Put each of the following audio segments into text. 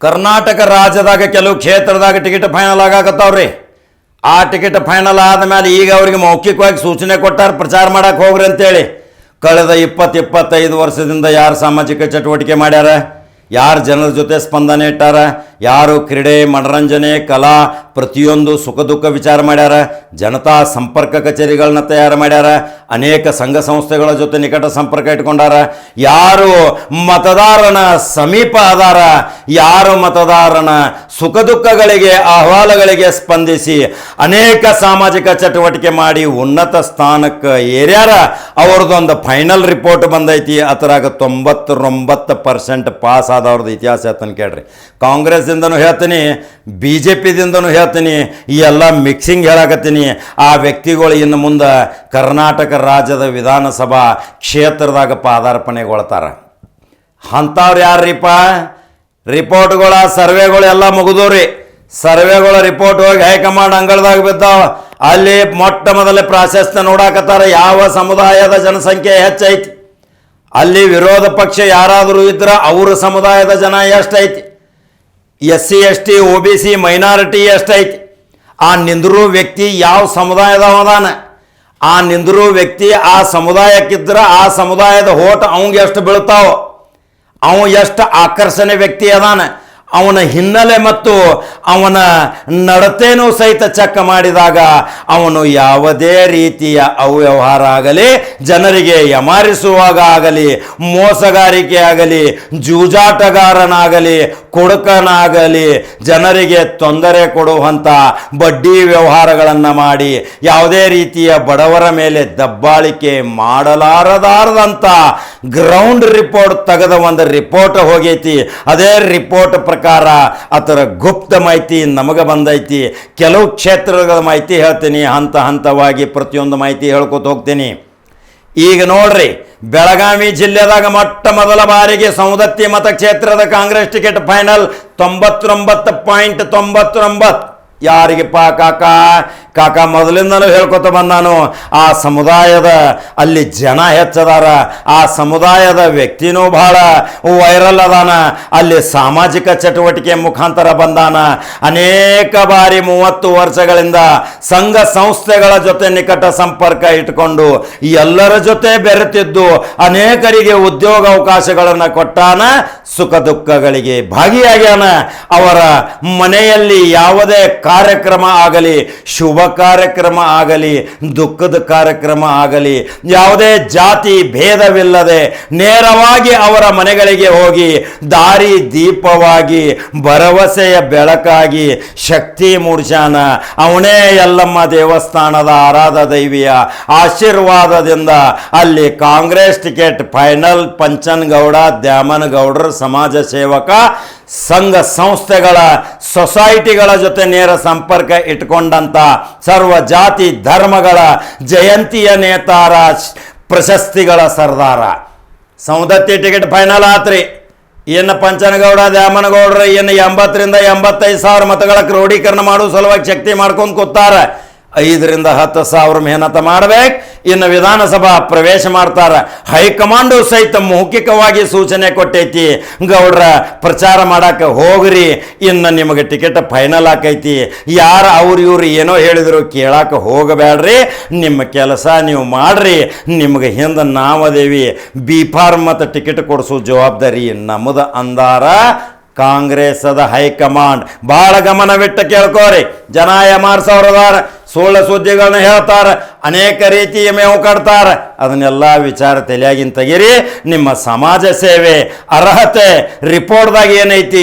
ಕರ್ನಾಟಕ ರಾಜ್ಯದಾಗ ಕೆಲವು ಕ್ಷೇತ್ರದಾಗ ಟಿಕೆಟ್ ಫೈನಲ್ ಆಗಾಕತ್ತಾವ್ರಿ. ಆ ಟಿಕೆಟ್ ಫೈನಲ್ ಆದಮೇಲೆ ಈಗ ಅವರಿಗೆ ಮೌಖಿಕವಾಗಿ ಸೂಚನೆ ಕೊಟ್ಟಾರ ಪ್ರಚಾರ ಮಾಡಕ್ಕೆ ಹೋಗ್ರಿ ಅಂತೇಳಿ. ಕಳೆದ 20-25 ವರ್ಷದಿಂದ ಯಾರು ಸಾಮಾಜಿಕ ಚಟುವಟಿಕೆ ಮಾಡ್ಯಾರ, ಯಾರು ಜನರ ಜೊತೆ ಸ್ಪಂದನೆ ಇಟ್ಟಾರ, ಯಾರು ಕ್ರೀಡೆ ಮನರಂಜನೆ ಕಲಾ ಪ್ರತಿಯೊಂದು ಸುಖ ದುಃಖ ವಿಚಾರ ಮಾಡ್ಯಾರ, ಜನತಾ ಸಂಪರ್ಕ ಕಚೇರಿಗಳನ್ನ ತಯಾರು ಮಾಡ್ಯಾರ, ಅನೇಕ ಸಂಘ ಸಂಸ್ಥೆಗಳ ಜೊತೆ ನಿಕಟ ಸಂಪರ್ಕ ಇಟ್ಕೊಂಡಾರ, ಯಾರು ಮತದಾರನ ಸಮೀಪ ಅದಾರ, ಯಾರು ಮತದಾರನ ಸುಖ ದುಃಖಗಳಿಗೆ ಅಹವಾಲುಗಳಿಗೆ ಸ್ಪಂದಿಸಿ ಅನೇಕ ಸಾಮಾಜಿಕ ಚಟುವಟಿಕೆ ಮಾಡಿ ಉನ್ನತ ಸ್ಥಾನಕ್ಕೆ ಏರ್ಯಾರ, ಅವ್ರದ್ದೊಂದು ಫೈನಲ್ ರಿಪೋರ್ಟ್ ಬಂದೈತಿ. ಅದರಾಗ 99% ಪಾಸ್ ಆದವ್ರದ್ದು ಇತಿಹಾಸ ಹೇಳ್ತಾನೆ ಕೇಳ್ರಿ. ಕಾಂಗ್ರೆಸ್ದಿಂದನೂ ಹೇಳ್ತೀನಿ, BJPದಿಂದನೂ ಹೇಳ್ತೀನಿ, ಈ ಎಲ್ಲ ಮಿಕ್ಸಿಂಗ್ ಹೇಳಕತ್ತೀನಿ. ಆ ವ್ಯಕ್ತಿಗಳು ಇನ್ನು ಮುಂದೆ ಕರ್ನಾಟಕ ರಾಜ್ಯದ ವಿಧಾನಸಭಾ ಕ್ಷೇತ್ರದಾಗ ಪಾದಾರ್ಪಣೆಗೊಳ್ತಾರೆ. ಅಂಥವ್ರು ಯಾರ್ರಿಪ್ಪ? ರಿಪೋರ್ಟ್ಗಳ ಸರ್ವೆಗಳು ಎಲ್ಲ ಮುಗಿದವ್ರಿ. ಸರ್ವೆಗಳ ರಿಪೋರ್ಟ್ ಹೋಗಿ ಹೈಕಮಾಂಡ್ ಅಂಗಳದಾಗ ಬಿದ್ದಾವ. ಅಲ್ಲಿ ಮೊಟ್ಟ ಮೊದಲೇ ಪ್ರಾಶಸ್ತ್ಯ ನೋಡಾಕತ್ತಾರ ಯಾವ ಸಮುದಾಯದ ಜನಸಂಖ್ಯೆ ಹೆಚ್ಚೈತಿ. ಅಲ್ಲಿ ವಿರೋಧ ಪಕ್ಷ ಯಾರಾದರೂ ಇದ್ರೆ ಅವ್ರ ಸಮುದಾಯದ ಜನ ಎಷ್ಟೈತಿ, SC ST OBC ಮೈನಾರಿಟಿ ಎಷ್ಟೈತಿ, ಆ ನಿಂದ್ರು ವ್ಯಕ್ತಿ ಯಾವ ಸಮುದಾಯದವದಾನ, ಆ ನಿಂದ್ರು ವ್ಯಕ್ತಿ ಆ ಸಮುದಾಯಕ್ಕಿದ್ರೆ ಆ ಸಮುದಾಯದ ಹೋಟ್ ಅವಂಗೆ ಎಷ್ಟು ಬೀಳ್ತಾವ, ಅವ ಎಷ್ಟು ಆಕರ್ಷಣೆ ವ್ಯಕ್ತಿ ಅದಾನ, ಅವನ ಹಿನ್ನೆಲೆ ಮತ್ತು ಅವನ ನಡತೆನೂ ಸಹಿತ ಚೆಕ್ ಮಾಡಿದಾಗ ಅವನು ಯಾವುದೇ ರೀತಿಯ ಅವ್ಯವಹಾರ ಆಗಲಿ, ಜನರಿಗೆ ಯಮಾರಿಸುವಾಗ ಆಗಲಿ, ಮೋಸಗಾರಿಕೆ ಆಗಲಿ, ಜೂಜಾಟಗಾರನಾಗಲಿ, ಕುಡುಕನಾಗಲಿ, ಜನರಿಗೆ ತೊಂದರೆ ಕೊಡುವಂಥ ಬಡ್ಡಿ ವ್ಯವಹಾರಗಳನ್ನು ಮಾಡಿ ಯಾವುದೇ ರೀತಿಯ ಬಡವರ ಮೇಲೆ ದಬ್ಬಾಳಿಕೆ ಮಾಡಲಾರದಾರದಂಥ ಗ್ರೌಂಡ್ ರಿಪೋರ್ಟ್ ತೆಗೆದ ಒಂದು ರಿಪೋರ್ಟ್ ಹೋಗೈತಿ. ಅದೇ ರಿಪೋರ್ಟ್ ಪ್ರಕಾರ ಅದರ ಗುಪ್ತ ಮಾಹಿತಿ ನಮಗೆ ಬಂದೈತಿ. ಕೆಲವು ಕ್ಷೇತ್ರಗಳ ಮಾಹಿತಿ ಹೇಳ್ತೀನಿ, ಹಂತ ಹಂತವಾಗಿ ಪ್ರತಿಯೊಂದು ಮಾಹಿತಿ ಹೇಳ್ಕೊತ ಹೋಗ್ತೀನಿ. ಈಗ ನೋಡ್ರಿ, ಬೆಳಗಾವಿ ಜಿಲ್ಲೆದಾಗ ಮೊಟ್ಟ ಮೊದಲ ಬಾರಿಗೆ ಸೌದತ್ತಿ ಮತಕ್ಷೇತ್ರದ ಕಾಂಗ್ರೆಸ್ ಟಿಕೆಟ್ ಫೈನಲ್ 99.99. ಯಾರಿಗಪ್ಪ? ಕಾಕ ಮೊದಲಿಂದನೂ ಹೇಳ್ಕೊತ ಬಂದಾನು. ಆ ಸಮುದಾಯದ ಅಲ್ಲಿ ಜನ ಹೆಚ್ಚದಾರ, ಆ ಸಮುದಾಯದ ವ್ಯಕ್ತಿನೂ ಬಹಳ ವೈರಲ್ ಅದಾನ, ಅಲ್ಲಿ ಸಾಮಾಜಿಕ ಚಟುವಟಿಕೆ ಮುಖಾಂತರ ಬಂದಾನ. ಅನೇಕ ಬಾರಿ 30 ವರ್ಷಗಳಿಂದ ಸಂಘ ಸಂಸ್ಥೆಗಳ ಜೊತೆ ನಿಕಟ ಸಂಪರ್ಕ ಇಟ್ಕೊಂಡು ಎಲ್ಲರ ಜೊತೆ ಬೆರೆತಿದ್ದು ಅನೇಕರಿಗೆ ಉದ್ಯೋಗ ಅವಕಾಶಗಳನ್ನು ಕೊಟ್ಟಾನ, ಸುಖ ದುಃಖಗಳಿಗೆ ಭಾಗಿಯಾಗ್ಯಾನ. ಅವರ ಮನೆಯಲ್ಲಿ ಯಾವುದೇ ಕಾರ್ಯಕ್ರಮ ಆಗಲಿ, ಶುಭ ಕಾರ್ಯಕ್ರಮ ಆಗಲಿ, ದುಃಖದ ಕಾರ್ಯಕ್ರಮ ಆಗಲಿ, ಯಾವುದೇ ಜಾತಿ ಭೇದವಿಲ್ಲದೆ ನೇರವಾಗಿ ಅವರ ಮನೆಗಳಿಗೆ ಹೋಗಿ ದಾರಿ ದೀಪವಾಗಿ ಭರವಸೆಯ ಬೆಳಕಾಗಿ ಶಕ್ತಿ ಮೂಡಿಸಾನ. ಅವನೇ ಯಲ್ಲಮ್ಮ ದೇವಸ್ಥಾನದ ಆರಾಧ ದೈವಿಯ ಆಶೀರ್ವಾದದಿಂದ ಅಲ್ಲಿ ಕಾಂಗ್ರೆಸ್ ಟಿಕೆಟ್ ಫೈನಲ್ ಪಂಚನಗೌಡ ದ್ಯಾಮನಗೌಡರ ಸಮಾಜ ಸೇವಕ ಸಂಘ ಸಂಸ್ಥೆಗಳ ಸೊಸೈಟಿಗಳ ಜೊತೆ ನೇರ ಸಂಪರ್ಕ ಇಟ್ಕೊಂಡಂತ ಸರ್ವ ಜಾತಿ ಧರ್ಮಗಳ ಜಯಂತಿಯ ನೇತಾರ, ಪ್ರಶಸ್ತಿಗಳ ಸರ್ದಾರ. ಸೌದತ್ತಿ ಟಿಕೆಟ್ ಫೈನಲ್ ಆತ್ರಿ. ಇನ್ನು ಪಂಚನಗೌಡ ದ್ಯಾಮನಗೌಡರು ಇನ್ನು 80,000 ರಿಂದ 85,000 ಮತಗಳ ಕ್ರೋಢೀಕರಣ ಮಾಡುವ ಸಲುವಾಗಿ ಶಕ್ತಿ ಮಾಡ್ಕೊಂಡು ಕೂತಾರ. 5,000 ರಿಂದ 10,000 ಮೆಹನತ ಮಾಡಬೇಕು. ಇನ್ನು ವಿಧಾನಸಭಾ ಪ್ರವೇಶ ಮಾಡ್ತಾರೆ. ಹೈಕಮಾಂಡು ಸಹಿತ ಮೌಖಿಕವಾಗಿ ಸೂಚನೆ ಕೊಟ್ಟೈತಿ, ಗೌಡ್ರ ಪ್ರಚಾರ ಮಾಡಕ್ಕೆ ಹೋಗ್ರಿ, ಇನ್ನು ನಿಮಗೆ ಟಿಕೆಟ್ ಫೈನಲ್ ಆಕೈತಿ. ಯಾರು ಇವ್ರು ಏನೋ ಹೇಳಿದ್ರು ಕೇಳಕ್ಕೆ ಹೋಗಬೇಡ್ರಿ, ನಿಮ್ಮ ಕೆಲಸ ನೀವು ಮಾಡ್ರಿ, ನಿಮಗೆ ಹಿಂದೆ ನಾವದೇವಿ. B.Pharm ಮತ್ತು ಟಿಕೆಟ್ ಕೊಡಿಸೋ ಜವಾಬ್ದಾರಿ ನಮ್ಮದು ಅಂದಾರ ಕಾಂಗ್ರೆಸ್ಸದ ಹೈಕಮಾಂಡ್. ಭಾಳ ಗಮನವಿಟ್ಟು ಕೇಳ್ಕೋರಿ. ಜನ ಯಮಾರ್ಸವ್ರದಾರ, ಸುಳ್ಳು ಸುದ್ದಿಗಳನ್ನ ಹೇಳ್ತಾರೆ, ಅನೇಕ ರೀತಿಯ ಮೇವು ಕಟ್ತಾರೆ. ಅದನ್ನೆಲ್ಲ ವಿಚಾರ ತಲೆಯಾಗಿನ ತೆಗೀರಿ. ನಿಮ್ಮ ಸಮಾಜ ಸೇವೆ ಅರ್ಹತೆ ರಿಪೋರ್ಟ್ದಾಗ ಏನೈತಿ,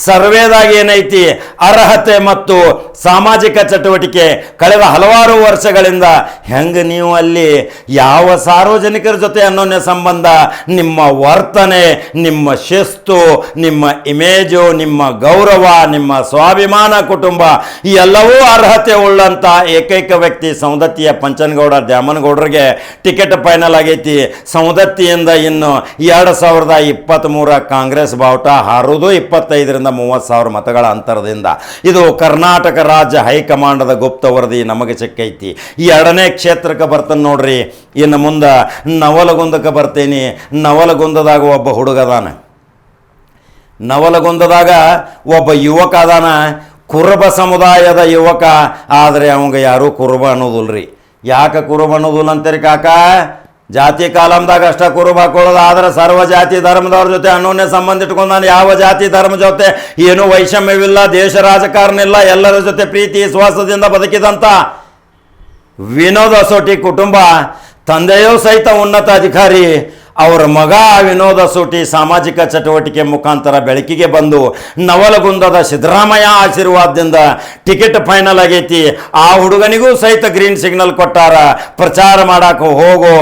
ಸರ್ವೇದಾಗ ಏನೈತಿ, ಅರ್ಹತೆ ಮತ್ತು ಸಾಮಾಜಿಕ ಚಟುವಟಿಕೆ ಕಳೆದ ಹಲವಾರು ವರ್ಷಗಳಿಂದ ಹೆಂಗೆ ನೀವು ಅಲ್ಲಿ ಯಾವ ಸಾರ್ವಜನಿಕರ ಜೊತೆ ಅನ್ಯೋನ್ಯ ಸಂಬಂಧ, ನಿಮ್ಮ ವರ್ತನೆ, ನಿಮ್ಮ ಶಿಸ್ತು, ನಿಮ್ಮ ಇಮೇಜು, ನಿಮ್ಮ ಗೌರವ, ನಿಮ್ಮ ಸ್ವಾಭಿಮಾನ, ಕುಟುಂಬ ಎಲ್ಲವೂ ಅರ್ಹತೆ ಉಳ್ಳಂಥ ಏಕೈಕ ವ್ಯಕ್ತಿ ಸೌದತ್ತಿಯ ಪಂಚನಗೌಡ ದ್ಯಾಮನಗೌಡರಿಗೆ ಟಿಕೆಟ್ ಫೈನಲ್ ಆಗೈತಿ. ಸೌದತ್ತಿಯಿಂದ ಇನ್ನು 2023 ಕಾಂಗ್ರೆಸ್ ಬಾವುಟ ಹಾರುವುದು 25,000 ರಿಂದ 30,000 ಮತಗಳ ಅಂತರದಿಂದ. ಇದು ಕರ್ನಾಟಕ ರಾಜ್ಯ ಹೈಕಮಾಂಡದ ಗುಪ್ತ ವರದಿ ನಮಗೆ ಸಿಕ್ಕೈತಿ. ಈ 2ನೇ ಕ್ಷೇತ್ರಕ್ಕೆ ಬರ್ತಾನೆ ನೋಡ್ರಿ. ಇನ್ನು ಮುಂದೆ ನವಲಗುಂದಕ್ಕೆ ಬರ್ತೀನಿ. ನವಲಗುಂದದಾಗ ಒಬ್ಬ ಹುಡುಗದಾನ. ನವಲಗುಂದದಾಗ ಒಬ್ಬ ಯುವಕ ಅದಾನ, ಕುರುಬ ಸಮುದಾಯದ ಯುವಕ. ಆದರೆ ಅವಂಗ ಯಾರೂ ಕುರುಬ ಅನ್ನೋದಿಲ್ರಿ. ಯಾಕೆ ಕುರುಬ ಅನ್ನೋದಿಲ್ಲ ಅಂತೀರಿ ಕಾಕ? ಜಾತಿ ಕಾಲಮ್ದಾಗ ಅಷ್ಟ ಕುರುಬ ಹಾಕೊಳ್ಳೋದು. ಆದ್ರೆ ಸರ್ವ ಜಾತಿ ಧರ್ಮದವ್ರ ಜೊತೆ ಅನ್ಯೋನ್ಯ ಸಂಬಂಧ ಇಟ್ಕೊಂಡು ನಾನು ಯಾವ ಜಾತಿ ಧರ್ಮ ಜೊತೆ ಏನೂ ವೈಷಮ್ಯವಿಲ್ಲ, ದೇಶ ರಾಜಕಾರಣ ಇಲ್ಲ, ಎಲ್ಲರ ಜೊತೆ ಪ್ರೀತಿ ವಿಶ್ವಾಸದಿಂದ ಬದುಕಿದಂಥ ವಿನೋದ್ ಅಸೋಟಿ ಕುಟುಂಬ, ತಂದೆಯೂ ಸಹಿತ ಉನ್ನತ ಅಧಿಕಾರಿ, ಅವರ ಮಗ ವಿನೋದ್ ಅಸೋಟಿ ಸಾಮಾಜಿಕ ಚಟುವಟಿಕೆ ಮುಖಾಂತರ ಬೆಳಕಿಗೆ ಬಂದು ನವಲಗುಂದದ ಸಿದ್ದರಾಮಯ್ಯ ಆಶೀರ್ವಾದದಿಂದ ಟಿಕೆಟ್ ಫೈನಲ್ ಆಗೈತಿ. ಆ ಹುಡುಗನಿಗೂ ಸಹಿತ ಗ್ರೀನ್ ಸಿಗ್ನಲ್ ಕೊಟ್ಟಾರ. ಪ್ರಚಾರ ಮಾಡಕ್ಕೆ ಹೋಗೋ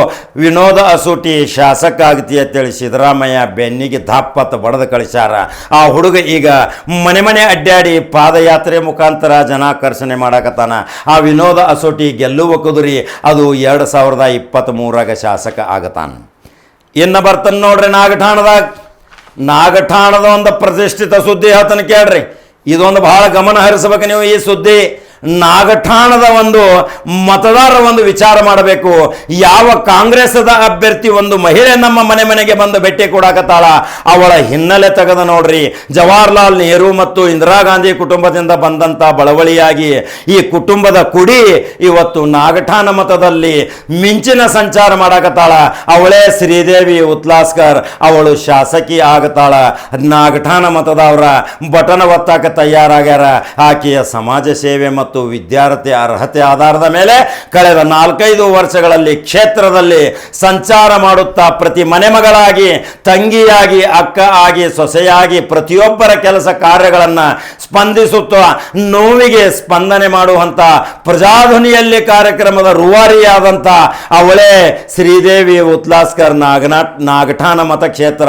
ವಿನೋದ್ ಅಸೋಟಿ ಶಾಸಕ ಆಗ್ತಿ ಅಂತೇಳಿ ಸಿದ್ದರಾಮಯ್ಯ ಬೆನ್ನಿಗೆ ಧಾಪ್ಪತ್ತು ಬಡದು ಕಳಿಸ್ಯಾರ. ಆ ಹುಡುಗ ಈಗ ಮನೆ ಮನೆ ಅಡ್ಡಾಡಿ ಪಾದಯಾತ್ರೆ ಮುಖಾಂತರ ಜನಾಕರ್ಷಣೆ ಮಾಡಕತ್ತಾನ. ಆ ವಿನೋದ್ ಅಸೋಟಿ ಗೆಲ್ಲುವ ಕುದುರಿ ಅದು 2023 ಶಾಸಕ ಆಗತಾನ. ಇನ್ನು ಬರ್ತಾನೆ ನೋಡ್ರಿ ನಾಗಠಾಣದ ಒಂದು ಪ್ರತಿಷ್ಠಿತ ಸುದ್ದಿ ಹೇಳ್ತಾನೆ ಕೇಳ್ರಿ. ಇದೊಂದು ಬಹಳ ಗಮನ ಹರಿಸಬೇಕು ನೀವು. ಈ ಸುದ್ದಿ ನಾಗಠಾಣದ ಒಂದು ಮತದಾರರ ಒಂದು ವಿಚಾರ ಮಾಡಬೇಕು. ಯಾವ ಕಾಂಗ್ರೆಸ್ದ ಅಭ್ಯರ್ಥಿ ಒಂದು ಮಹಿಳೆ ನಮ್ಮ ಮನೆ ಮನೆಗೆ ಬಂದು ಭೇಟಿ ಕೊಡಾಕತ್ತಾಳ, ಅವಳ ಹಿನ್ನೆಲೆ ತೆಗೆದ ನೋಡ್ರಿ. ಜವಾಹರ್ಲಾಲ್ ನೆಹರು ಮತ್ತು ಇಂದಿರಾ ಗಾಂಧಿ ಕುಟುಂಬದಿಂದ ಬಂದಂಥ ಬಳವಳಿಯಾಗಿ ಈ ಕುಟುಂಬದ ಕುಡಿ ಇವತ್ತು ನಾಗಠಾಣ ಮತದಲ್ಲಿ ಮಿಂಚಿನ ಸಂಚಾರ ಮಾಡಾಕತ್ತಾಳ. ಅವಳೇ ಶ್ರೀದೇವಿ ಉತ್ಲಾಸ್ಕರ್. ಅವಳು ಶಾಸಕಿ ಆಗತಾಳ. ನಾಗಠಾಣ ಮತದವರ ಬಟನ ಒತ್ತಾಕ ತಯಾರಾಗ್ಯಾರ. ಆಕೆಯ ಸಮಾಜ ಸೇವೆ ಮತ್ತು ವಿದ್ಯಾರ್ಥಿ ಅರ್ಹತೆ ಆಧಾರದ ಮೇಲೆ ಕಳೆದ 4-5 ವರ್ಷಗಳಲ್ಲಿ ಕ್ಷೇತ್ರದಲ್ಲಿ ಸಂಚಾರ ಮಾಡುತ್ತಾ ಪ್ರತಿ ಮನೆ ಮಗಳಾಗಿ, ತಂಗಿಯಾಗಿ, ಅಕ್ಕ ಆಗಿ, ಸೊಸೆಯಾಗಿ ಪ್ರತಿಯೊಬ್ಬರ ಕೆಲಸ ಕಾರ್ಯಗಳನ್ನು ಸ್ಪಂದಿಸುತ್ತಾ ನೋವಿಗೆ ಸ್ಪಂದನೆ ಮಾಡುವಂಥ ಪ್ರಜಾಧ್ವನಿಯಲ್ಲಿ ಕಾರ್ಯಕ್ರಮದ ರೂವಾರಿಯಾದಂಥ ಅವಳೇ ಶ್ರೀದೇವಿ ಉತ್ಲಾಸ್ಕರ್ ನಾಗಠಾಣ ಮತಕ್ಷೇತ್ರ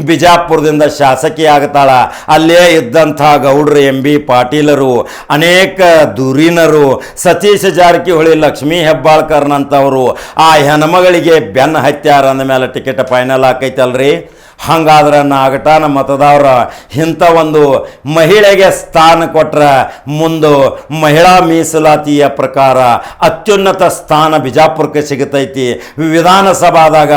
ಬಿಜಾಪುರದಿಂದ ಶಾಸಕಿ ಆಗ್ತಾಳ. ಅಲ್ಲೇ ಇದ್ದಂಥ ಗೌಡ್ರು MB ಪಾಟೀಲರು, ಅನೇಕ ಧುರೀಣರು, ಸತೀಶ್ ಜಾರಕಿಹೊಳಿ, ಲಕ್ಷ್ಮೀ ಹೆಬ್ಬಾಳ್ಕರ್ನಂಥವರು ಆ ಹೆಣ್ಮಗಳಿಗೆ ಬೆನ್ನು ಹತ್ಯಾರ ಅಂದ ಮೇಲೆ ಟಿಕೆಟ್ ಫೈನಲ್ ಆಕೈತಲ್ರಿ. ಹಾಗಾದ್ರೆ ನಾಗಠಾಣ ಮತದಾರರ ಇಂಥ ಒಂದು ಮಹಿಳೆಗೆ ಸ್ಥಾನ ಕೊಟ್ಟರೆ ಮುಂದೆ ಮಹಿಳಾ ಮೀಸಲಾತಿಯ ಪ್ರಕಾರ ಅತ್ಯುನ್ನತ ಸ್ಥಾನ ಬಿಜಾಪುರಕ್ಕೆ ಸಿಗುತ್ತೈತಿ. ವಿಧಾನಸಭಾದಾಗ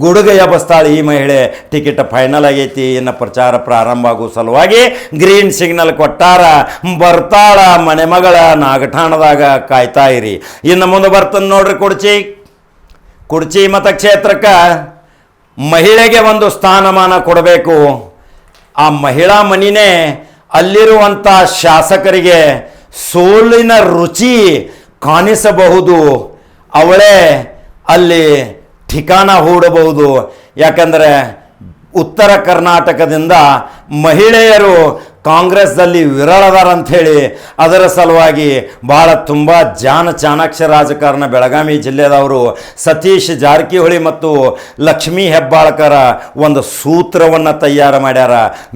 ಗುಡುಗ ಎಬಸ್ತಾಳೆ ಈ ಮಹಿಳೆ. ಟಿಕೆಟ್ ಫೈನಲ್ ಆಗೈತಿ. ಇನ್ನು ಪ್ರಚಾರ ಪ್ರಾರಂಭ ಆಗೋ ಸಲುವಾಗಿ ಗ್ರೀನ್ ಸಿಗ್ನಲ್ ಕೊಟ್ಟಾರ. ಬರ್ತಾಳ ಮನೆ ಮಗಳ ನಾಗಠಾಣದಾಗ ಕಾಯ್ತಾ ಇರಿ. ಇನ್ನು ಮುಂದೆ ಬರ್ತದೆ ನೋಡ್ರಿ ಕುಡ್ಚಿ ಮತಕ್ಷೇತ್ರಕ್ಕೆ ಮಹಿಳೆಗೆ ಒಂದು ಸ್ಥಾನಮಾನ ಕೊಡಬೇಕು. ಆ ಮಹಿಳಾ ಮನಿನೇ ಅಲ್ಲಿರುವಂಥ ಶಾಸಕರಿಗೆ ಸೋಲಿನ ರುಚಿ ಕಾಣಿಸಬಹುದು. ಅವಳೇ ಅಲ್ಲಿ ಠಿಕಾಣ ಹೂಡಬಹುದು. ಯಾಕಂದರೆ ಉತ್ತರ ಕರ್ನಾಟಕದಿಂದ ಮಹಿಳೆಯರು ಕಾಂಗ್ರೆಸ್ದಲ್ಲಿ ವಿರಳದಾರಂಥೇಳಿ ಅದರ ಸಲುವಾಗಿ ಭಾಳ ತುಂಬ ಚಾಣಾಕ್ಷ ರಾಜಕಾರಣ ಬೆಳಗಾವಿ ಜಿಲ್ಲೆದವರು ಸತೀಶ್ ಜಾರಕಿಹೊಳಿ ಮತ್ತು ಲಕ್ಷ್ಮೀ ಹೆಬ್ಬಾಳ್ಕರ ಒಂದು ಸೂತ್ರವನ್ನು ತಯಾರು ಮಾಡ್ಯಾರ.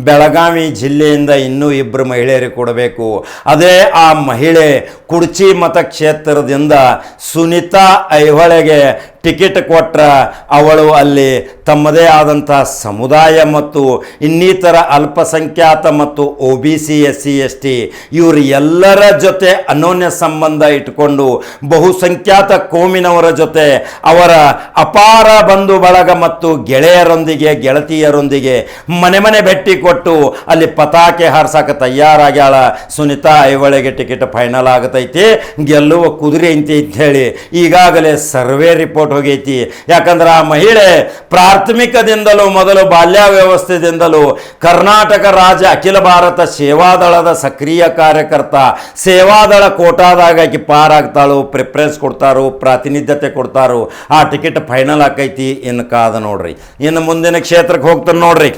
ಬೆಳಗಾವಿ ಜಿಲ್ಲೆಯಿಂದ ಇನ್ನೂ 2 ಮಹಿಳೆಯರಿಗೆ ಕೊಡಬೇಕು. ಅದೇ ಆ ಮಹಿಳೆ ಕುಡ್ಚಿ ಮತಕ್ಷೇತ್ರದಿಂದ ಸುನೀತಾ ಐಹೊಳೆಗೆ ಟಿಕೆಟ್ ಕೊಟ್ಟರೆ ಅವಳು ಅಲ್ಲಿ ತಮ್ಮದೇ ಆದಂಥ ಸಮುದಾಯ ಮತ್ತು ಇನ್ನಿತರ ಅಲ್ಪಸಂಖ್ಯಾತ ಮತ್ತು OBC SC ST ಇವರು ಎಲ್ಲರ ಜೊತೆ ಅನ್ಯೋನ್ಯ ಸಂಬಂಧ ಇಟ್ಟುಕೊಂಡು ಬಹುಸಂಖ್ಯಾತ ಕೋಮಿನವರ ಜೊತೆ ಅವರ ಅಪಾರ ಬಂಧು ಬಳಗ ಮತ್ತು ಗೆಳತಿಯರೊಂದಿಗೆ ಮನೆ ಮನೆ ಭೇಟಿ ಕೊಟ್ಟು ಅಲ್ಲಿ ಪತಾಕೆ ಹಾರ್ಸಕ್ಕೆ ತಯಾರಾಗ್ಯಾಳ. ಸುನೀತಾ ಐಹೊಳೆಗೆ ಟಿಕೆಟ್ ಫೈನಲ್ ಆಗತೈತಿ. ಗೆಲ್ಲುವ ಕುದುರೆ ಅಂತ ಹೇಳಿ ಈಗಾಗಲೇ ಸರ್ವೆ ರಿಪೋರ್ಟ್ ಹೋಗೈತಿ. ಯಾಕಂದ್ರೆ ಆ ಮಹಿಳೆ ಪ್ರಾಥಮಿಕದಿಂದಲೂ ಮೊದಲು ಬಾಲ್ಯ ವ್ಯವಸ್ಥೆದಿಂದಲೂ ಕರ್ನಾಟಕ ರಾಜ್ಯ ಅಖಿಲ ಭಾರತ ಸೇವಾದಳದ ಸಕ್ರಿಯ ಕಾರ್ಯಕರ್ತ. ಸೇವಾದಳ ಕೋಟಾದಾಗ ಆಕಿ ಪಾರಾಗ್ತಾಳು, ಪ್ರಿಫರೆನ್ಸ್ ಕೊಡ್ತಾರೋ, ಪ್ರಾತಿನಿಧ್ಯತೆ ಕೊಡ್ತಾರೋ. ಆ ಟಿಕೆಟ್ ಫೈನಲ್ ಆಕೈತಿ. ಇನ್ನು ಕಾದ ನೋಡ್ರಿ. ಇನ್ನು ಮುಂದಿನ ಕ್ಷೇತ್ರಕ್ಕೆ ಹೋಗ್ತಾನೆ ನೋಡ್ರಿ.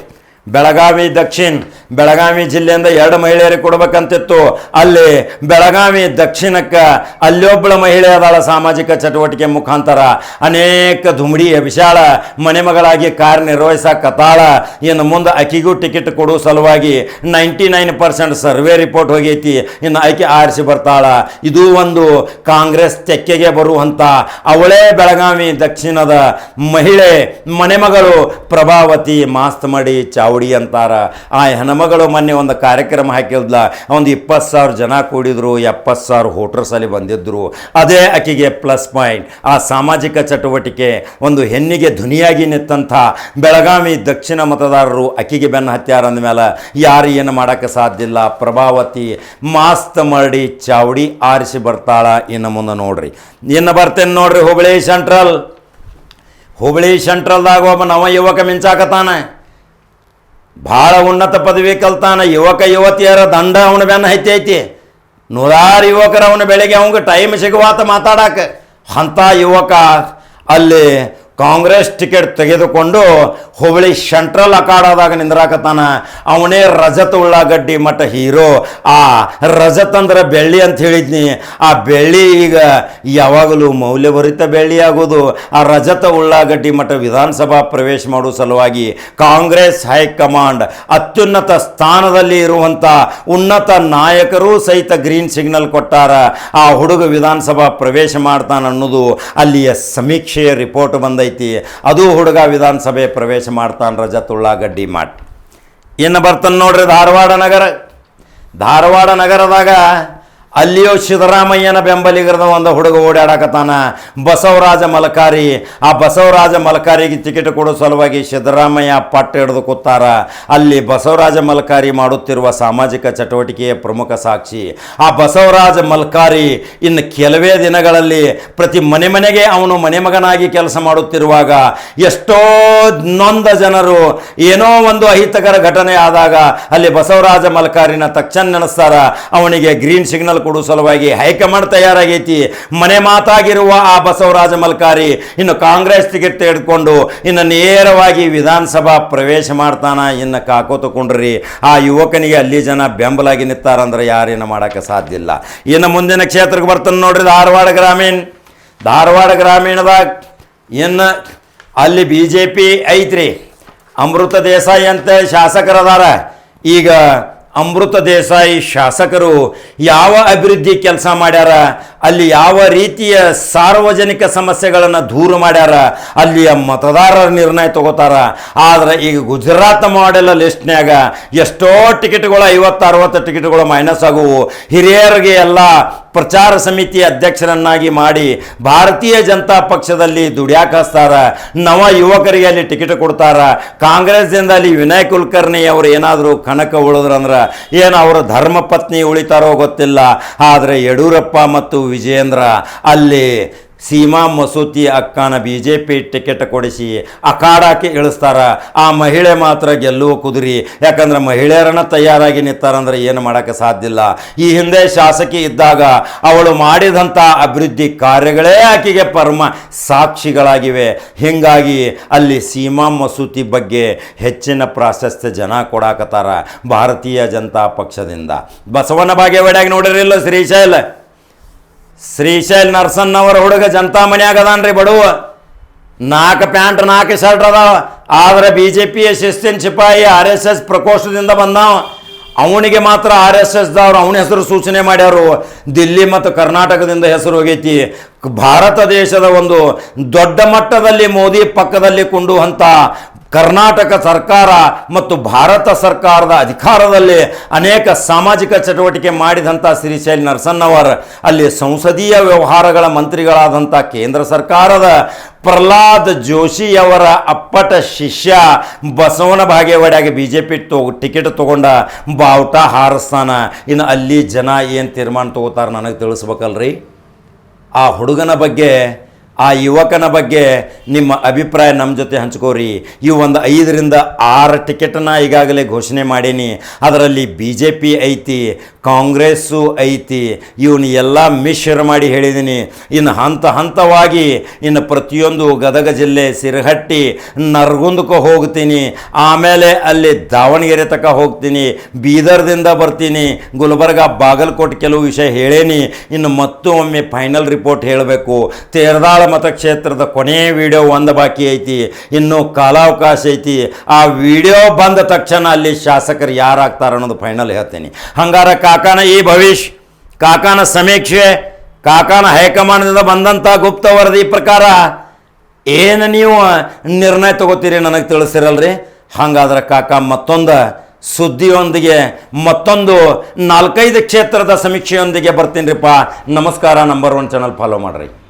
ಬೆಳಗಾವಿ ದಕ್ಷಿಣ. ಬೆಳಗಾವಿ ಜಿಲ್ಲೆಯಿಂದ 2 ಮಹಿಳೆಯರಿಗೆ ಕೊಡಬೇಕಂತಿತ್ತು. ಅಲ್ಲಿ ಬೆಳಗಾವಿ ದಕ್ಷಿಣಕ್ಕೆ ಅಲ್ಲೊಬ್ಬಳ ಮಹಿಳೆ ಅದಾಳ. ಸಾಮಾಜಿಕ ಚಟುವಟಿಕೆ ಮುಖಾಂತರ ಅನೇಕ ಧುಮಡಿ ವಿಶಾಲ ಮನೆ ಮಗಳಾಗಿ ಕಾರ್ಯನಿರ್ವಹಿಸಕತ್ತಾಳ. ಇನ್ನು ಮುಂದೆ ಆಕಿಗೂ ಟಿಕೆಟ್ ಕೊಡೋ ಸಲುವಾಗಿ 99% ಸರ್ವೆ ರಿಪೋರ್ಟ್ ಹೋಗೈತಿ. ಇನ್ನು ಆಕೆ ಆರಿಸಿ ಬರ್ತಾಳ. ಇದು ಒಂದು ಕಾಂಗ್ರೆಸ್ ತೆಕ್ಕೆಗೆ ಬರುವಂಥ ಅವಳೇ ಬೆಳಗಾವಿ ದಕ್ಷಿಣದ ಮಹಿಳೆ ಮನೆಮಗಳು ಪ್ರಭಾವತಿ ಮಾಸ್ತಮಡಿ ಚಾವಡಿ ಚಾವಡಿ ಅಂತಾರ. ಆ ಹೆಣ್ಮಗಳು ಮೊನ್ನೆ ಒಂದು ಕಾರ್ಯಕ್ರಮ ಹಾಕಿದ್ಲ, ಒಂದು 20,000 ಜನ ಕೂಡಿದ್ರು, 70,000 ವೋಟರ್ಸ್ ಅಲ್ಲಿ ಬಂದಿದ್ರು. ಅದೇ ಆಕೆಗೆ ಪ್ಲಸ್ ಪಾಯಿಂಟ್. ಆ ಸಾಮಾಜಿಕ ಚಟುವಟಿಕೆ ಒಂದು ಹೆಣ್ಣಿಗೆ ಧ್ವನಿಯಾಗಿ ನಿಂತಂಥ ಬೆಳಗಾವಿ ದಕ್ಷಿಣ ಮತದಾರರು ಆಕೆಗೆ ಬೆನ್ನು ಹತ್ಯಾರ ಅಂದಮೇಲೆ ಯಾರು ಏನು ಮಾಡೋಕ್ಕೆ ಸಾಧ್ಯ ಇಲ್ಲ. ಪ್ರಭಾವತಿ ಮಾಸ್ತ್ ಮಾಡಿ ಚಾವಡಿ ಆರಿಸಿ ಬರ್ತಾಳ. ಇನ್ನು ಮುಂದೆ ನೋಡ್ರಿ, ಇನ್ನು ಬರ್ತೇನೆ ನೋಡ್ರಿ. ಹುಬ್ಳಿ ಸೆಂಟ್ರಲ್ದಾಗ ಒಬ್ಬ ನವ ಯುವಕ ಮಿಂಚಾಕತಾನ. ಭಾಳ ಉನ್ನತ ಪದವಿ ಕಲ್ತಾನ. ಯುವಕ ಯುವತಿಯರ ದಂಡ ಅವನ ಬೆನ್ನ ಐತಿ. 100 ಯುವಕರು ಅವನ ಬೆಳಗ್ಗೆ ಅವಂಗೆ ಟೈಮ್ ಸಿಗುವಾತ ಮಾತಾಡಕ್ಕೆ. ಅಂಥ ಯುವಕ ಅಲ್ಲಿ ಕಾಂಗ್ರೆಸ್ ಟಿಕೆಟ್ ತೆಗೆದುಕೊಂಡು ಹುಬ್ಳಿ ಸೆಂಟ್ರಲ್ ಅಖಾಡದಾಗ ನಿಂದ್ರಾಕತಾನ. ಅವನೇ ರಜತ್ ಉಳ್ಳಾಗಡ್ಡಿ ಮಠ ಹೀರೋ. ಆ ರಜತ್ ಅಂದ್ರೆ ಬೆಳ್ಳಿ ಅಂತ ಹೇಳಿದ್ನಿ. ಆ ಬೆಳ್ಳಿ ಈಗ ಯಾವಾಗಲೂ ಮೌಲ್ಯಭರಿತ ಬೆಳ್ಳಿ ಆಗೋದು. ಆ ರಜತ ಉಳ್ಳಾಗಡ್ಡಿ ಮಠ ವಿಧಾನಸಭಾ ಪ್ರವೇಶ ಮಾಡುವ ಸಲುವಾಗಿ ಕಾಂಗ್ರೆಸ್ ಹೈಕಮಾಂಡ್ ಅತ್ಯುನ್ನತ ಸ್ಥಾನದಲ್ಲಿ ಇರುವಂಥ ಉನ್ನತ ನಾಯಕರು ಸಹಿತ ಗ್ರೀನ್ ಸಿಗ್ನಲ್ ಕೊಟ್ಟಾರ. ಆ ಹುಡುಗ ವಿಧಾನಸಭಾ ಪ್ರವೇಶ ಮಾಡ್ತಾನ ಅನ್ನೋದು ಅಲ್ಲಿಯ ಸಮೀಕ್ಷೆಯ ರಿಪೋರ್ಟ್ ಬಂದೈತಿ. ಅದು ಹುಡುಗ ವಿಧಾನಸಭೆ ಪ್ರವೇಶ ಮಾಡ್ತಾನೆ ರಜತ್ ಉಳ್ಳಾಗಡ್ಡಿ ಮಠ. ಇನ್ನು ಬರ್ತಾನೆ ನೋಡ್ರಿ ಧಾರವಾಡ ನಗರದಾಗ ಅಲ್ಲಿಯೋ ಸಿದ್ದರಾಮಯ್ಯನ ಬೆಂಬಲಿಗರದ ಒಂದು ಹುಡುಗ ಓಡಾಡಕತ್ತಾನ, ಬಸವರಾಜ ಮಲಕಾರಿ. ಆ ಬಸವರಾಜ ಮಲಕಾರಿಗೆ ಟಿಕೆಟ್ ಕೊಡೋ ಸಲುವಾಗಿ ಸಿದ್ದರಾಮಯ್ಯ ಪಟ್ಟ ಹಿಡಿದು ಕೂತಾರ. ಅಲ್ಲಿ ಬಸವರಾಜ ಮಲಕಾರಿ ಮಾಡುತ್ತಿರುವ ಸಾಮಾಜಿಕ ಚಟುವಟಿಕೆಯ ಪ್ರಮುಖ ಸಾಕ್ಷಿ. ಆ ಬಸವರಾಜ ಮಲಕಾರಿ ಇನ್ನು ಕೆಲವೇ ದಿನಗಳಲ್ಲಿ ಪ್ರತಿ ಮನೆಗೆ ಅವನು ಮನೆ ಮಗನಾಗಿ ಕೆಲಸ ಮಾಡುತ್ತಿರುವಾಗ ಎಷ್ಟೋ ನೊಂದ ಜನರು ಏನೋ ಒಂದು ಅಹಿತಕರ ಘಟನೆ ಆದಾಗ ಅಲ್ಲಿ ಬಸವರಾಜ ಮಲಕಾರಿನ ತಕ್ಷಣ ನೆನೆಸ್ತಾರ. ಅವನಿಗೆ ಗ್ರೀನ್ ಸಿಗ್ನಲ್ ಕೊಡುವ ಸಲುವಾಗಿ ಹೈಕಮಾಂಡ್ ತಯಾರಾಗೈತಿ. ಮನೆ ಮಾತಾಗಿರುವ ಆ ಬಸವರಾಜ ಮಲ್ಕಾರಿ ಇನ್ನು ಕಾಂಗ್ರೆಸ್ ಟಿಕೆಟ್ ತೆಗೆದುಕೊಂಡು ಇನ್ನು ನೇರವಾಗಿ ವಿಧಾನಸಭಾ ಪ್ರವೇಶ ಮಾಡ್ತಾನ. ಇನ್ನು ಕಾಕೋತಕೊಂಡ್ರಿ ಆ ಯುವಕನಿಗೆ ಅಲ್ಲಿ ಜನ ಬೆಂಬಲಾಗಿ ನಿಂತಾರಂದ್ರೆ ಯಾರೇನು ಮಾಡೋಕ್ಕೆ ಸಾಧ್ಯ ಇಲ್ಲ. ಇನ್ನು ಮುಂದಿನ ಕ್ಷೇತ್ರಕ್ಕೆ ಬರ್ತಾನೆ ನೋಡ್ರಿ, ಧಾರವಾಡ ಗ್ರಾಮೀಣದಾಗ ಇನ್ನು ಅಲ್ಲಿ BJP ಐತ್ರಿ. ಅಮೃತ ದೇಸಾಯಿ ಅಂತ ಶಾಸಕರದಾರ. ಈಗ ಅಮೃತ ದೇಸಾಯಿ ಶಾಸಕರು ಯಾವ ಅಭಿವೃದ್ಧಿ ಕೆಲಸ ಮಾಡ್ಯಾರ, ಅಲ್ಲಿ ಯಾವ ರೀತಿಯ ಸಾರ್ವಜನಿಕ ಸಮಸ್ಯೆಗಳನ್ನು ದೂರ ಮಾಡ್ಯಾರ, ಅಲ್ಲಿಯ ಮತದಾರರ ನಿರ್ಣಯ ತಗೋತಾರ. ಆದರೆ ಈಗ ಗುಜರಾತ್ ಮಾಡೆಲ್ ಲಿಸ್ಟ್ನ್ಯಾಗ ಎಷ್ಟೋ ಟಿಕೆಟ್ಗಳು 50-60 ಟಿಕೆಟ್ಗಳು ಮೈನಸ್ ಆಗುವು. ಹಿರಿಯರಿಗೆ ಎಲ್ಲ ಪ್ರಚಾರ ಸಮಿತಿ ಅಧ್ಯಕ್ಷರನ್ನಾಗಿ ಮಾಡಿ ಭಾರತೀಯ ಜನತಾ ಪಕ್ಷದಲ್ಲಿ ದುಡ್ಯಾಕ ಹಚ್ತಾರ. ನವ ಯುವಕರಿಗೆ ಅಲ್ಲಿ ಟಿಕೆಟ್ ಕೊಡ್ತಾರ. ಕಾಂಗ್ರೆಸ್ದಿಂದ ಅಲ್ಲಿ ವಿನಯ್ ಕುಲಕರ್ಣಿ ಅವರು ಏನಾದರೂ ಕಣಕ ಉಳಿದ್ರಂದ್ರೆ ಏನು ಅವರ ಧರ್ಮಪತ್ನಿ ಉಳಿತಾರೋ ಗೊತ್ತಿಲ್ಲ. ಆದರೆ ಯಡಿಯೂರಪ್ಪ ಮತ್ತು ವಿಜಯೇಂದ್ರ ಅಲ್ಲಿ ಸೀಮಾ ಮಸೂತಿ ಅಕ್ಕನ BJP ಟಿಕೆಟ್ ಕೊಡಿಸಿ ಅಖಾಡಕ್ಕೆ ಇಳಿಸ್ತಾರ. ಆ ಮಹಿಳೆ ಮಾತ್ರ ಗೆಲ್ಲುವ ಕುದುರಿ. ಯಾಕಂದ್ರೆ ಮಹಿಳೆಯರನ್ನ ತಯಾರಾಗಿ ನಿಂತಾರಂದ್ರೆ ಏನು ಮಾಡೋಕ್ಕೆ ಸಾಧ್ಯ ಇಲ್ಲ. ಈ ಹಿಂದೆ ಶಾಸಕಿ ಇದ್ದಾಗ ಅವಳು ಮಾಡಿದಂಥ ಅಭಿವೃದ್ಧಿ ಕಾರ್ಯಗಳೇ ಆಕೆಗೆ ಪರಮ ಸಾಕ್ಷಿಗಳಾಗಿವೆ. ಹೀಗಾಗಿ ಅಲ್ಲಿ ಸೀಮಾ ಮಸೂತಿ ಬಗ್ಗೆ ಹೆಚ್ಚಿನ ಪ್ರಾಶಸ್ತ್ಯ ಜನ ಕೊಡಾಕತ್ತಾರ ಭಾರತೀಯ ಜನತಾ ಪಕ್ಷದಿಂದ. ಬಸವನ ಬಾಗೇವಾಡ್ಯಾಗ ನೋಡಿರಿಲ್ಲ ಶ್ರೀಶೈಲ್ ನರಸನ್ನವರ ಹುಡುಗ ಜನತಾ ಮನ್ಯಾಗ ಅದಾನ್ರಿ. ಬಡವ 4 ಪ್ಯಾಂಟ್ 4 ಶರ್ಟ್ ಅದಾವ. ಆದರೆ BJP ಶಿಸ್ತಿನ ಸಿಪಾಯಿ RSS ಪ್ರಕೋಷ್ಠದಿಂದ ಬಂದಾವ. ಅವನಿಗೆ ಮಾತ್ರ RSS ದವರು ಅವನ ಹೆಸರು ಸೂಚನೆ ಮಾಡ್ಯಾರು. ದಿಲ್ಲಿ ಮತ್ತು ಕರ್ನಾಟಕದಿಂದ ಹೆಸರು ಹೋಗೈತಿ. ಭಾರತ ದೇಶದ ಒಂದು ದೊಡ್ಡ ಮಟ್ಟದಲ್ಲಿ ಮೋದಿ ಪಕ್ಕದಲ್ಲಿ ಕೊಂಡುವಂಥ ಕರ್ನಾಟಕ ಸರ್ಕಾರ ಮತ್ತು ಭಾರತ ಸರ್ಕಾರದ ಅಧಿಕಾರದಲ್ಲಿ ಅನೇಕ ಸಾಮಾಜಿಕ ಚಟುವಟಿಕೆ ಮಾಡಿದಂಥ ಶ್ರೀಶೈಲ್ ನರಸನ್ನವರ್ ಅಲ್ಲಿ ಸಂಸದೀಯ ವ್ಯವಹಾರಗಳ ಮಂತ್ರಿಗಳಾದಂಥ ಕೇಂದ್ರ ಸರ್ಕಾರದ ಪ್ರಹ್ಲಾದ್ ಜೋಶಿಯವರ ಅಪ್ಪಟ ಶಿಷ್ಯ ಬಸವನ ಬಾಗೇವಾಡ್ಯಾಗ BJP ಟಿಕೆಟ್ ತೊಗೊಂಡ ಬಾವುಟ ಹಾರಿಸ್ತಾನ. ಇನ್ನು ಅಲ್ಲಿ ಜನ ಏನು ತೀರ್ಮಾನ ತಗೋತಾರೆ ನನಗೆ ತಿಳಿಸ್ಬೇಕಲ್ರಿ. ಆ ಹುಡುಗನ ಬಗ್ಗೆ, ಆ ಯುವಕನ ಬಗ್ಗೆ ನಿಮ್ಮ ಅಭಿಪ್ರಾಯ ನಮ್ಮ ಜೊತೆ ಹಂಚ್ಕೋರಿ. ಇವು ಒಂದು 5-6 ಟಿಕೆಟನ್ನು ಈಗಾಗಲೇ ಘೋಷಣೆ ಮಾಡೀನಿ. ಅದರಲ್ಲಿ BJP ಐತಿ, ಕಾಂಗ್ರೆಸ್ಸು ಐತಿ. ಇವನು ಎಲ್ಲ ಮಿಶ್ರ ಮಾಡಿ ಹೇಳಿದ್ದೀನಿ. ಇನ್ನು ಹಂತವಾಗಿ ಇನ್ನು ಪ್ರತಿಯೊಂದು ಗದಗ ಜಿಲ್ಲೆ ಸಿರಹಟ್ಟಿ ನರಗುಂದಕ್ಕೆ ಹೋಗ್ತೀನಿ, ಆಮೇಲೆ ಅಲ್ಲಿ ದಾವಣಗೆರೆ ತನಕ ಹೋಗ್ತೀನಿ, ಬೀದರ್ದಿಂದ ಬರ್ತೀನಿ, ಗುಲ್ಬರ್ಗ ಬಾಗಲಕೋಟೆ ಕೆಲವು ವಿಷಯ ಹೇಳೇನಿ. ಇನ್ನು ಮತ್ತೊಮ್ಮೆ ಫೈನಲ್ ರಿಪೋರ್ಟ್ ಹೇಳಬೇಕು. ತೇರದಾಳ ಮತಕ್ಷೇತ್ರದ ಕೊನೆಯ ವಿಡಿಯೋ ಒಂದು ಬಾಕಿ ಐತಿ. ಇನ್ನೂ ಕಾಲಾವಕಾಶ ಐತಿ. ಆ ವಿಡಿಯೋ ಬಂದ ತಕ್ಷಣ ಅಲ್ಲಿ ಶಾಸಕರು ಯಾರಾಗ್ತಾರೆ ಅನ್ನೋದು ಫೈನಲ್ ಹೇಳ್ತೀನಿ. ಹಂಗಾರ ಕಾಕಾನ ಈ ಭವಿಷ್ಯ, ಕಾಕಾನ ಸಮೀಕ್ಷೆ, ಕಾಕಾನ ಹೈಕಮಾಂಡ್ನಿಂದ ಬಂದಂಥ ಗುಪ್ತ ವರದಿ ಪ್ರಕಾರ ಏನು ನೀವು ನಿರ್ಣಯ ತಗೋತೀರಿ ನನಗೆ ತಿಳಿಸಿರಲ್ರಿ. ಹಾಗಾದ್ರೆ ಕಾಕ ಮತ್ತೊಂದು ಸುದ್ದಿಯೊಂದಿಗೆ ಮತ್ತೊಂದು 4-5 ಕ್ಷೇತ್ರದ ಸಮೀಕ್ಷೆಯೊಂದಿಗೆ ಬರ್ತೀನಿ ರೀಪ್ಪ. ನಮಸ್ಕಾರ. ನಂಬರ್ 1 ಚಾನಲ್ ಫಾಲೋ ಮಾಡ್ರಿ.